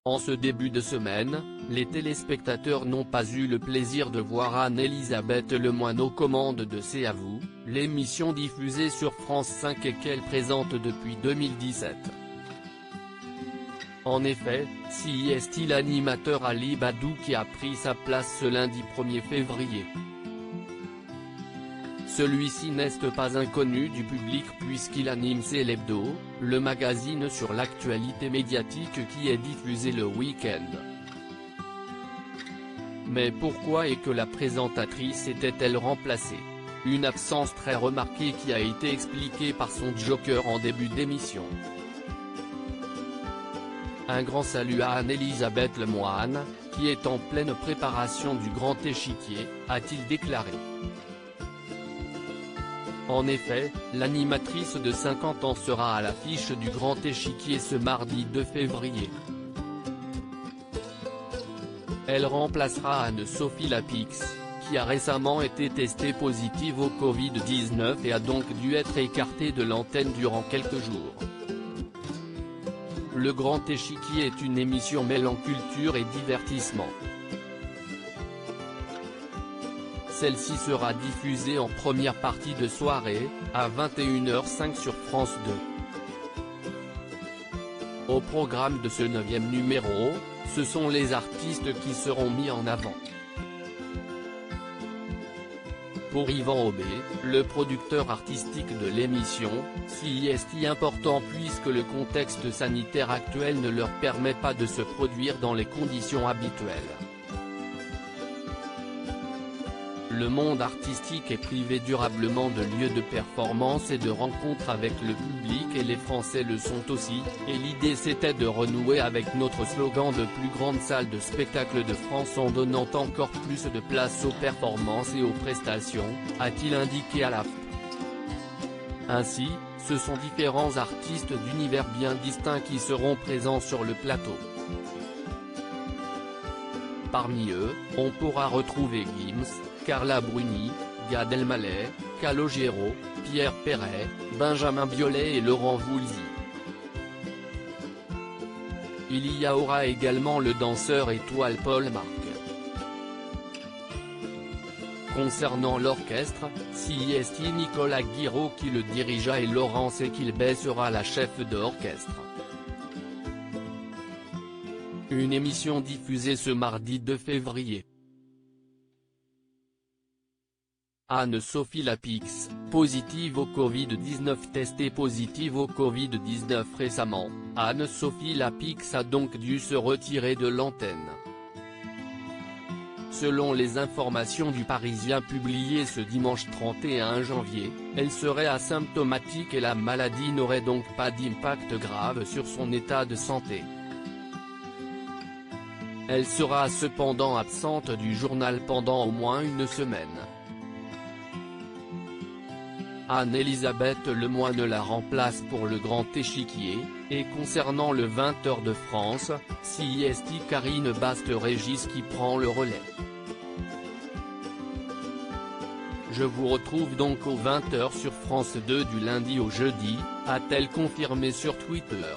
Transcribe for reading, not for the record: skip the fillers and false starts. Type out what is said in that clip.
En ce début de semaine, les téléspectateurs n'ont pas eu le plaisir de voir Anne-Elisabeth Lemoine aux commandes de C'est à vous, l'émission diffusée sur France 5 et qu'elle présente depuis 2017. En effet, c'est l'animateur Ali Badou qui a pris sa place ce lundi 1er février. Celui-ci n'est pas inconnu du public puisqu'il anime C'est l'Hebdo, le magazine sur l'actualité médiatique qui est diffusé le week-end. Mais pourquoi et que la présentatrice était-elle remplacée? Une absence très remarquée qui a été expliquée par son joker en début d'émission. Un grand salut à Anne-Elisabeth Lemoine, qui est en pleine préparation du grand échiquier, a-t-il déclaré. En effet, l'animatrice de 50 ans sera à l'affiche du grand échiquier ce mardi 2 février. Elle remplacera Anne-Sophie Lapix, qui a récemment été testée positive au Covid-19 et a donc dû être écartée de l'antenne durant quelques jours. Le grand échiquier est une émission mêlant culture et divertissement. Celle-ci sera diffusée en première partie de soirée, à 21h05 sur France 2. Au programme de ce 9e numéro, ce sont les artistes qui seront mis en avant. Pour Yvan Aubé, le producteur artistique de l'émission, c'est important puisque le contexte sanitaire actuel ne leur permet pas de se produire dans les conditions habituelles. Le monde artistique est privé durablement de lieux de performance et de rencontres avec le public et les Français le sont aussi, et l'idée c'était de renouer avec notre slogan de plus grande salle de spectacle de France en donnant encore plus de place aux performances et aux prestations, a-t-il indiqué à l'AFP. Ainsi, ce sont différents artistes d'univers bien distincts qui seront présents sur le plateau. Parmi eux, on pourra retrouver Gims, Carla Bruni, Gad Elmaleh, Calogero, Pierre Perret, Benjamin Biolay et Laurent Voulzy. Il y aura également le danseur étoile Paul Marc. Concernant l'orchestre, c'est Nicolas Guiraud qui le dirigea et Laurence Equilbet sera la chef d'orchestre. Une émission diffusée ce mardi 2 février. Anne-Sophie Lapix, positive au Covid-19. Testée positive au Covid-19 récemment, Anne-Sophie Lapix a donc dû se retirer de l'antenne. Selon les informations du Parisien publiées ce dimanche 31 janvier, elle serait asymptomatique et la maladie n'aurait donc pas d'impact grave sur son état de santé. Elle sera cependant absente du journal pendant au moins une semaine. Anne-Elisabeth Lemoine la remplace pour le grand échiquier, et concernant le 20h de France, c'est Karine Baste-Régis qui prend le relais. Je vous retrouve donc aux 20h sur France 2 du lundi au jeudi, a-t-elle confirmé sur Twitter.